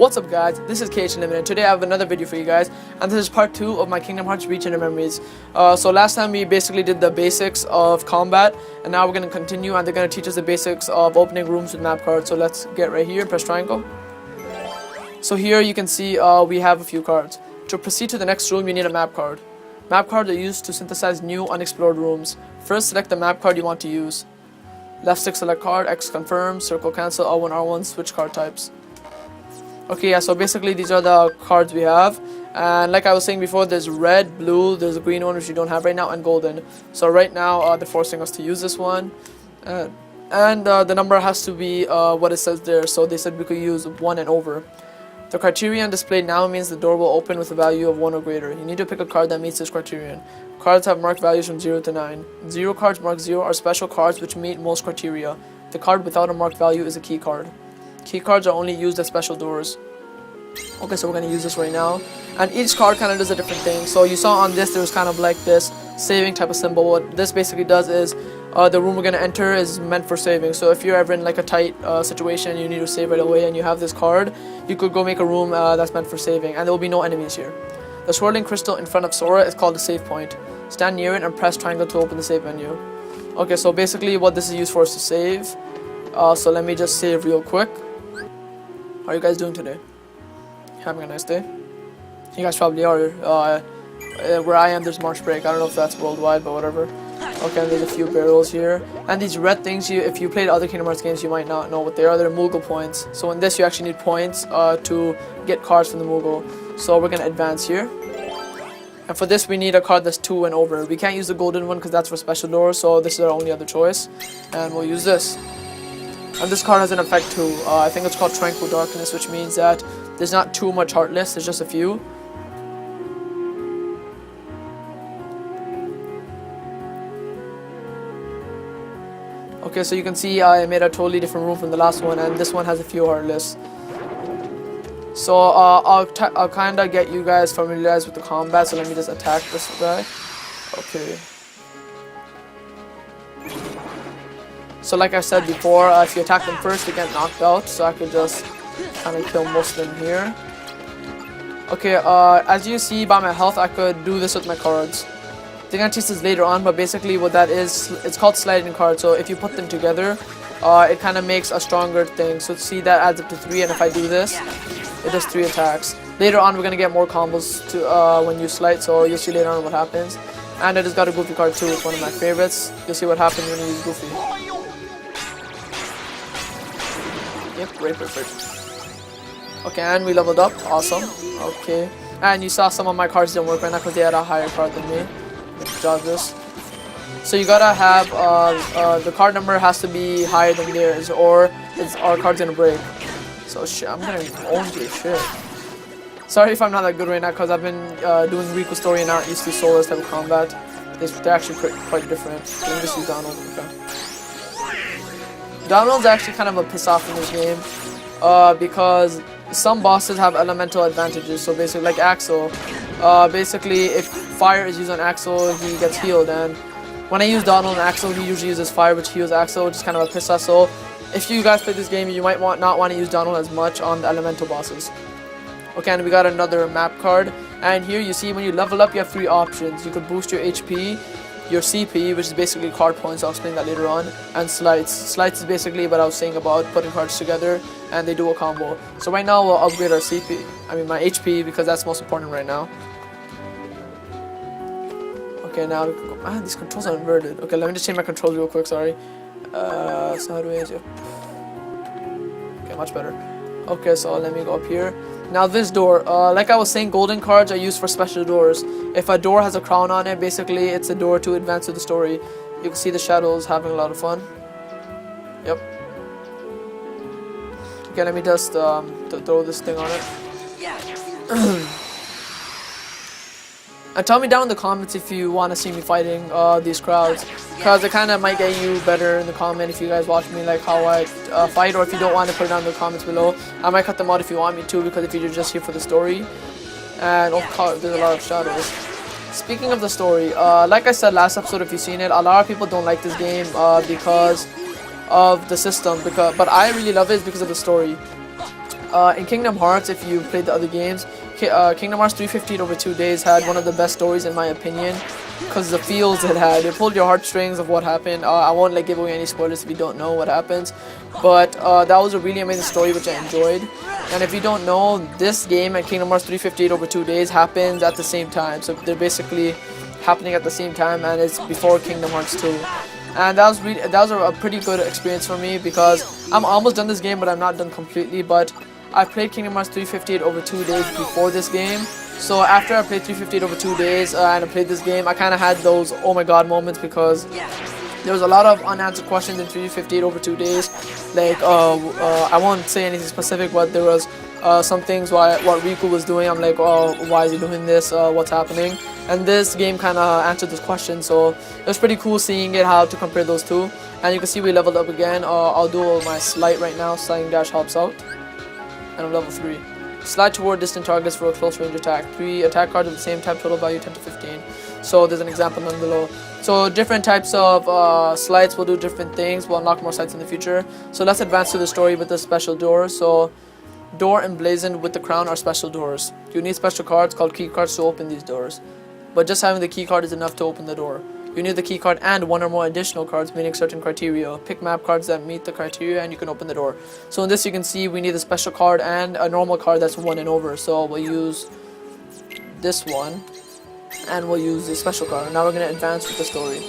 What's up guys, this is KhUnlimited. Today I have another video for you guys, and this is part 2 of my Kingdom Hearts Rechain Memories. So last time we basically did the basics of combat, and now we're going to continue, and they're going to teach us the basics of opening rooms with map cards. So let's get right here, press triangle. So here you can see we have a few cards. To proceed to the next room you need a map card. Map cards are used to synthesize new unexplored rooms. First select the map card you want to use. Left stick select card, X confirm, circle cancel, R1 R1 switch card types. Okay, yeah, so basically these are the cards we have, and like I was saying before, there's red, blue, there's a green one which we don't have right now, and golden. So right now they're forcing us to use this one, and the number has to be what it says there, so they said we could use 1 and over. The criterion displayed now means the door will open with a value of 1 or greater. You need to pick a card that meets this criterion. Cards have marked values from 0 to 9. 0 cards marked 0 are special cards which meet most criteria. The card without a marked value is a key card. Key cards are only used at special doors. Okay, so we're going to use this right now. And each card kind of does a different thing. So you saw on this, there was kind of like this saving type of symbol. What this basically does is, the room we're going to enter is meant for saving. So if you're ever in like a tight situation, you need to save right away, and you have this card, you could go make a room that's meant for saving. And there will be no enemies here. The swirling crystal in front of Sora is called the save point. Stand near it and press triangle to open the save menu. Okay, so basically what this is used for is to save. So let me just save real quick. How are you guys doing today? Having a nice day? You guys probably are. Where I am, there's March break. I don't know if that's worldwide, but whatever. Okay, and there's a few barrels here. And these red things, if you played other Kingdom Hearts games, you might not know what they are. They're Moogle points. So in this, you actually need points to get cards from the Moogle. So we're going to advance here. And for this, we need a card that's 2 and over. We can't use the golden one because that's for special doors, so this is our only other choice. And we'll use this. And this card has an effect too. I think it's called Tranquil Darkness, which means that there's not too much Heartless, there's just a few. Okay, so you can see I made a totally different room from the last one, and this one has a few Heartless. So I'll kind of get you guys familiarized with the combat, so let me just attack this guy. Okay. So like I said before, if you attack them first, they get knocked out, so I could just kind of kill most of them here. Okay, as you see by my health, I could do this with my cards. They're gonna teach this later on, but basically what that is, it's called sliding cards. So if you put them together, it kind of makes a stronger thing. So see, that adds up to 3, and if I do this, it does 3 attacks. Later on, we're gonna get more combos to when you slide, so you'll see later on what happens. And I just got a Goofy card too, it's one of my favorites. You'll see what happens when you use Goofy. Yep, right. Okay, and we leveled up. Awesome. Okay. And you saw some of my cards didn't work right now because they had a higher card than me. Let's dodge this. So you gotta have, the card number has to be higher than theirs, or our card's gonna break. So shit, I'm gonna own this shit. Sorry if I'm not that good right now because I've been doing Rico's story and not used to Sola's type of combat. They're actually quite different. Let me just use Donald. Okay. Donald's actually kind of a piss off in this game because some bosses have elemental advantages. So basically, like Axel, basically if fire is used on Axel, he gets healed. And when I use Donald and Axel, he usually uses fire, which heals Axel, which is kind of a piss off. So if you guys play this game, you might not want to use Donald as much on the elemental bosses. Okay, and we got another map card. And here you see when you level up, you have 3 options. You could boost your HP, your CP, which is basically card points, I'll explain that later on, and Sleights. Sleights is basically what I was saying about putting cards together, and they do a combo. So right now we'll upgrade our my HP, because that's most important right now. Okay, now these controls are inverted. Okay, let me just change my controls real quick, sorry. So how do I do? Okay, much better. Okay, so let me go up here. Now this door, like I was saying, golden cards are used for special doors. If a door has a crown on it, basically it's a door to advance to the story. You can see the shadows having a lot of fun. Yep. Okay, let me just throw this thing on it. And tell me down in the comments if you want to see me fighting these crowds, because it kind of might get you better in the comment if you guys watch me, like how I fight, or if you don't want to put it down in the comments below. I might cut them out if you want me to, because if you're just here for the story. And oh god, there's a lot of shadows. Speaking of the story, like I said last episode, if you've seen it, a lot of people don't like this game because of the system, but I really love it because of the story. In Kingdom Hearts, if you played the other games, Kingdom Hearts 358 over 2 days had one of the best stories in my opinion, because the feels it had. It pulled your heartstrings of what happened. I won't like give away any spoilers if you don't know what happens, but that was a really amazing story which I enjoyed. And if you don't know, this game and Kingdom Hearts 358 over 2 days happens at the same time, so they're basically happening at the same time, and it's before Kingdom Hearts 2. And that was a pretty good experience for me, because I'm almost done this game, but I'm not done completely. But I played Kingdom Hearts 358 over 2 days before this game. So after I played 358 over 2 days and I played this game, I kind of had those oh my god moments, because there was a lot of unanswered questions in 358 over 2 days. Like I won't say anything specific, but there was some things what Riku was doing. I'm like, oh, why is he doing this? What's happening? And this game kind of answered this question, so it was pretty cool seeing it, how to compare those two. And you can see we leveled up again. I'll do my Sleight right now. Sliding dash helps out. And I'm level 3. Slide toward distant targets for a close range attack. 3 attack cards of the same type, total value 10 to 15. So there's an example down below. So different types of slides will do different things. We'll unlock more sites in the future. So let's advance to the story with the special doors. So door emblazoned with the crown are special doors. You need special cards called key cards to open these doors. But just having the key card is enough to open the door. You need the key card and one or more additional cards meeting certain criteria. Pick map cards that meet the criteria and you can open the door. So in this you can see we need a special card and a normal card that's 1 and over. So we'll use this one and we'll use the special card. Now we're going to advance with the story.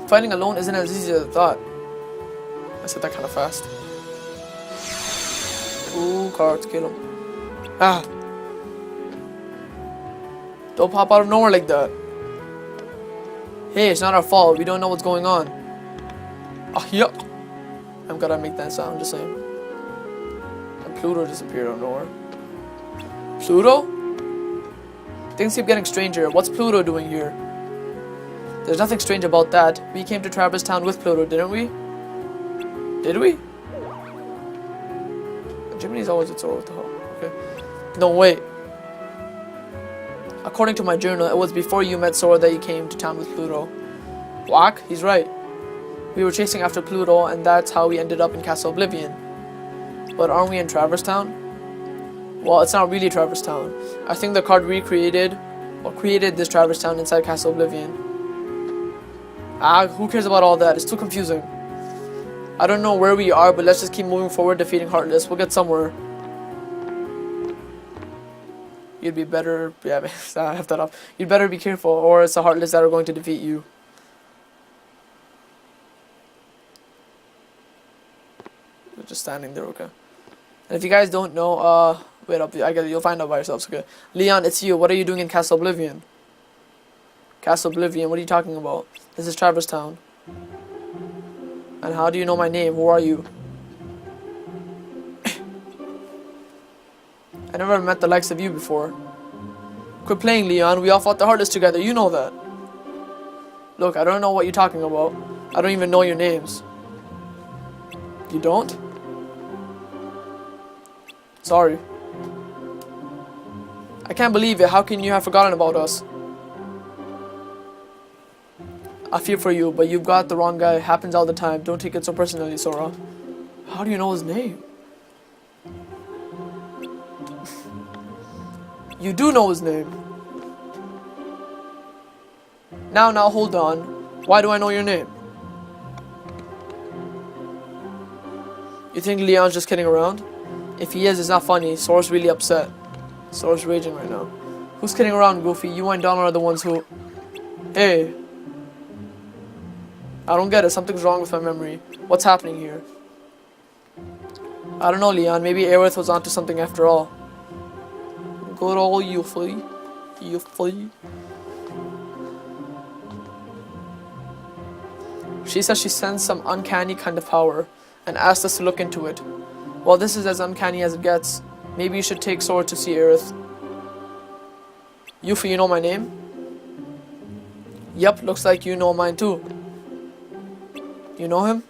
Fighting alone isn't as easy as I thought. I said that kind of fast. Ooh, cards, kill him. Ah. Don't pop out of nowhere like that. Hey, it's not our fault. We don't know what's going on. Ah, yuck. I'm gonna make that sound, just saying. And Pluto disappeared out of nowhere. Pluto? Things keep getting stranger. What's Pluto doing here? There's nothing strange about that. We came to Traverse Town with Pluto, didn't we? Did we? Jiminy's always at Zoro, what the hell? Okay. No, wait. According to my journal, it was before you met Sora that you came to town with Pluto. Whack? He's right. We were chasing after Pluto, and that's how we ended up in Castle Oblivion. But aren't we in Traverse Town? Well, it's not really Traverse Town. I think the card recreated, or created this Traverse Town inside Castle Oblivion. Ah, who cares about all that? It's too confusing. I don't know where we are, but let's just keep moving forward, defeating Heartless. We'll get somewhere. You'd be better... Yeah, I have that up. You'd better be careful, or it's the Heartless that are going to defeat you. They're just standing there, okay. And if you guys don't know, wait up, I guess you'll find out by yourselves, okay. Leon, it's you. What are you doing in Castle Oblivion? Castle Oblivion, what are you talking about? This is Traverse Town. And how do you know my name? Who are you? I never met the likes of you before. Quit playing, Leon. We all fought the Heartless together. You know that. Look, I don't know what you're talking about. I don't even know your names. You don't? Sorry. I can't believe it. How can you have forgotten about us? I feel for you, but you've got the wrong guy. It happens all the time. Don't take it so personally, Sora. How do you know his name? You do know his name. Now, hold on. Why do I know your name? You think Leon's just kidding around? If he is, it's not funny. Sora's really upset. Sora's raging right now. Who's kidding around, Goofy? You and Donald are the ones who... Hey. I don't get it. Something's wrong with my memory. What's happening here? I don't know, Leon. Maybe Aerith was onto something after all. Good old Yuffie. Yuffie. She says she sensed some uncanny kind of power and asked us to look into it. Well, this is as uncanny as it gets. Maybe you should take Sora to see Aerith. Yuffie, you know my name? Yep, looks like you know mine too. You know him?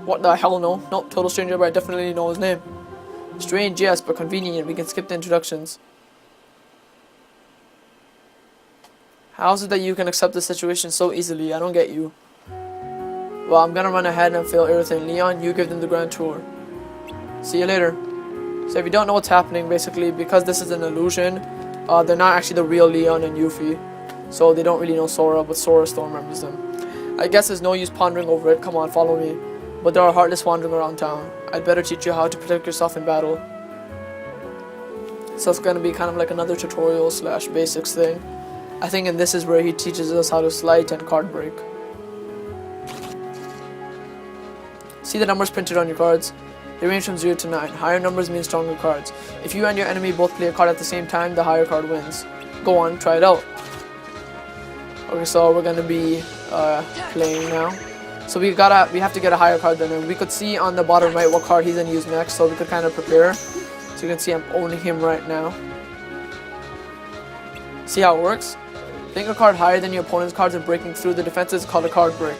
What the hell, no? Nope, total stranger, but I definitely know his name. Strange, yes, but convenient. We can skip the introductions. How is it that you can accept the situation so easily? I don't get you. Well, I'm gonna run ahead and fill everything. Leon, you give them the grand tour. See you later. So if you don't know what's happening, basically, because this is an illusion, they're not actually the real Leon and Yuffie. So they don't really know Sora, but Sora still remembers them. I guess there's no use pondering over it. Come on, follow me. But there are Heartless wandering around town. I'd better teach you how to protect yourself in battle. So it's gonna be kind of like another tutorial slash basics thing. I think in this is where he teaches us how to Sleight and card break. See the numbers printed on your cards? They range from 0 to 9. Higher numbers mean stronger cards. If you and your enemy both play a card at the same time, the higher card wins. Go on, try it out. Okay, so we're gonna be playing now. So we have to get a higher card than him. We could see on the bottom right what card he's gonna use next, so we could kind of prepare. So you can see I'm owning him right now. See how it works? Playing a card higher than your opponent's cards and breaking through the defenses is called a card break.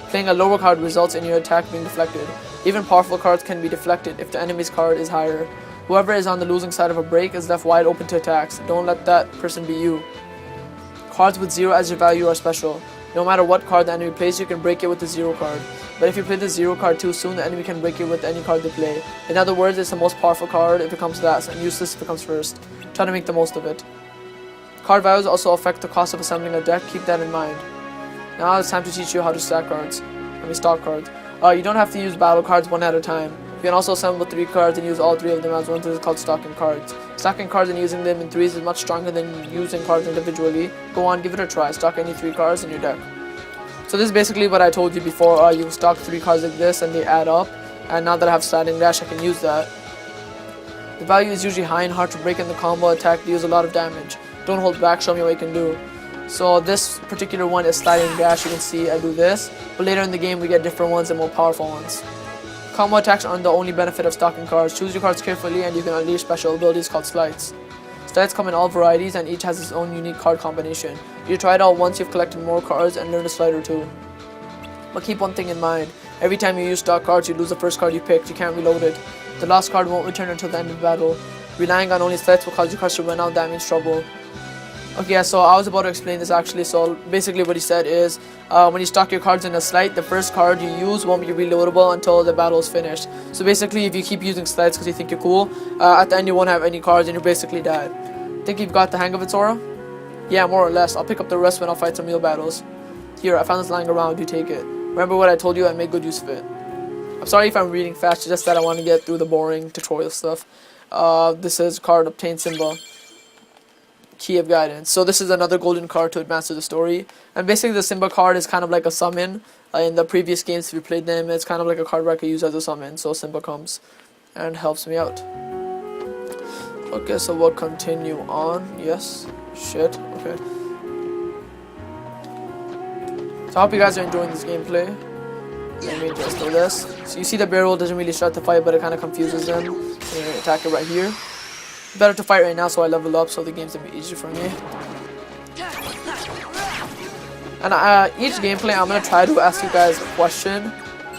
Playing a lower card results in your attack being deflected. Even powerful cards can be deflected if the enemy's card is higher. Whoever is on the losing side of a break is left wide open to attacks. Don't let that person be you. Cards with 0 as your value are special. No matter what card the enemy plays, you can break it with the 0 card. But if you play the 0 card too soon, the enemy can break it with any card they play. In other words, it's the most powerful card if it comes last, and useless if it comes first. Try to make the most of it. Card values also affect the cost of assembling a deck, keep that in mind. Now it's time to teach you how to stack cards. Stock cards. You don't have to use battle cards one at a time. You can also assemble 3 cards and use all 3 of them as one. This is called stocking cards. Stacking cards and using them in threes is much stronger than using cards individually. Go on, give it a try. Stock any 3 cards in your deck. So this is basically what I told you before. You stock 3 cards like this and they add up. And now that I have sliding dash, I can use that. The value is usually high and hard to break in the combo attack deals a lot of damage. Don't hold back, show me what you can do. So this particular one is sliding dash. You can see I do this, but later in the game we get different ones and more powerful ones. Combo attacks aren't the only benefit of stocking cards. Choose your cards carefully and you can unleash special abilities called Sleights. Sleights come in all varieties and each has its own unique card combination. You try it out once you've collected more cards and learn a slide or two. But keep one thing in mind. Every time you use stock cards, you lose the first card you picked. You can't reload it. The last card won't return until the end of battle. Relying on only Sleights will cause your cards to run out. That means trouble. Okay, yeah, so I was about to explain this actually. So basically what he said is when you stock your cards in a Sleight, the first card you use won't be reloadable until the battle is finished. So basically if you keep using Sleights because you think you're cool, at the end you won't have any cards and you're basically dead. Think you've got the hang of it, Sora? Yeah, more or less. I'll pick up the rest when I'll fight some real battles. Here, I found this lying around. You take it. Remember what I told you and make good use of it. I'm sorry if I'm reading fast, it's just that I want to get through the boring tutorial stuff. This is card Obtain Simba. Key of Guidance. So this is another golden card to advance to the story. And basically the Simba card is kind of like a summon. In the previous games if you played them, it's kind of like a card where I could use as a summon. So Simba comes and helps me out. Okay, so we'll continue on. Yes. Shit. Okay. So I hope you guys are enjoying this gameplay. Let me just do this. So you see the barrel doesn't really start the fight, but it kind of confuses them. So you attack it right here. Better to fight right now, so I level up, so the game's a bit easier for me. And each gameplay, I'm gonna try to ask you guys a question.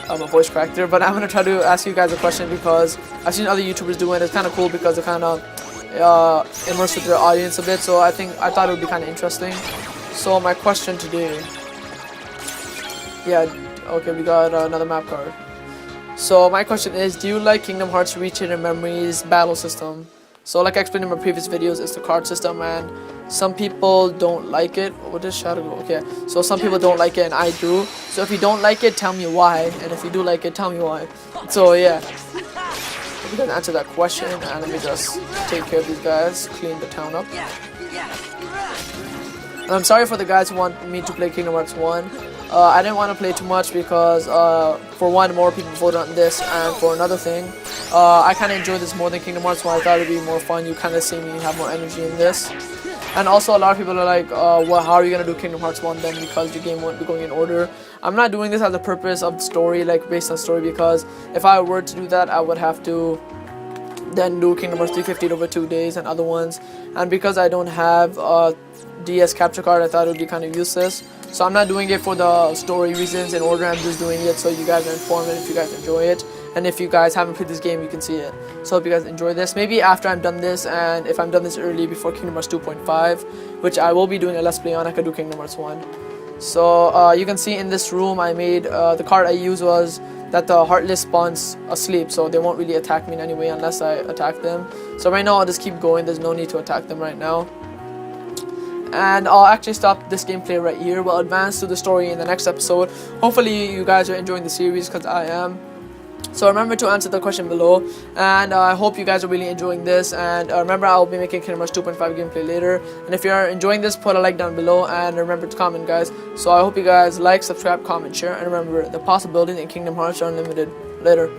I'm a voice crack there, but I'm gonna try to ask you guys a question because I've seen other YouTubers do it. It's kind of cool because they kind of immerse with their audience a bit. So I thought it would be kind of interesting. So my question today, yeah, okay, we got another map card. So my question is, do you like Kingdom Hearts Rechain and Memories battle system? So like I explained in my previous videos, it's the card system and some people don't like it. What does Shadow go? Okay, so some people don't like it and I do. So if you don't like it, tell me why. And if you do like it, tell me why. So yeah, we can answer that question and let me just take care of these guys, clean the town up. And I'm sorry for the guys who want me to play Kingdom Hearts 1. I didn't want to play too much because for one, more people voted on this, and for another thing, I kind of enjoyed this more than Kingdom Hearts 1. I thought it would be more fun. You kind of see me have more energy in this. And also a lot of people are like, well, how are you going to do Kingdom Hearts 1 then, because your game won't be going in order. I'm not doing this as a purpose of the story, like based on story, because if I were to do that, I would have to then do Kingdom Hearts 350 over 2 days and other ones. And because I don't have DS capture card, I thought it would be kind of useless. So I'm not doing it for the story reasons in order. I'm just doing it so you guys are informed and if you guys enjoy it. And if you guys haven't played this game, you can see it. So hope you guys enjoy this. Maybe after I'm done this, and if I'm done this early before Kingdom Hearts 2.5, which I will be doing a Let's Play on, I could do Kingdom Hearts 1. So you can see in this room I made, the card I used was that the Heartless spawns asleep, so they won't really attack me in any way unless I attack them. So right now I'll just keep going, there's no need to attack them right now. And I'll actually stop this gameplay right here. We'll advance to the story in the next episode. Hopefully you guys are enjoying the series, because I am. So remember to answer the question below, and I hope you guys are really enjoying this. And remember, I'll be making Kingdom Hearts 2.5 gameplay later. And if you're enjoying this, put a like down below, and remember to comment, guys. So I hope you guys like, subscribe, comment, share, and remember, the possibilities in Kingdom Hearts are unlimited. Later.